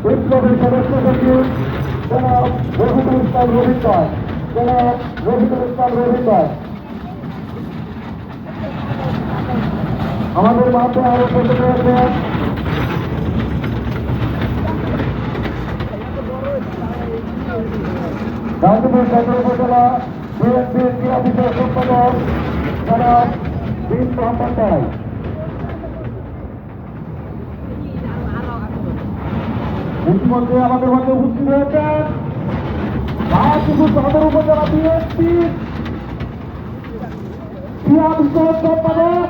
বিপ্লবী সদস্য সচিব জনাব রফিকুল ইসলাম রফিক ভাই, জনাব রফিকুল ইসলাম রফিক ভাই। আমাদের মাঝে আরো উপস্থিত রয়েছেন গাজীপুর সদর উপজেলা বিএনপির ক্রীড়া বিষয়ক সম্পাদক জনাব বিন মোহাম্মদ ভাই। ইতিমধ্যে আমাদের মধ্যে উপস্থিত হয়েছেন গাজীপুর সদর উপজেলা বিএনপির ক্রীড়া বিষয়ক সম্পাদক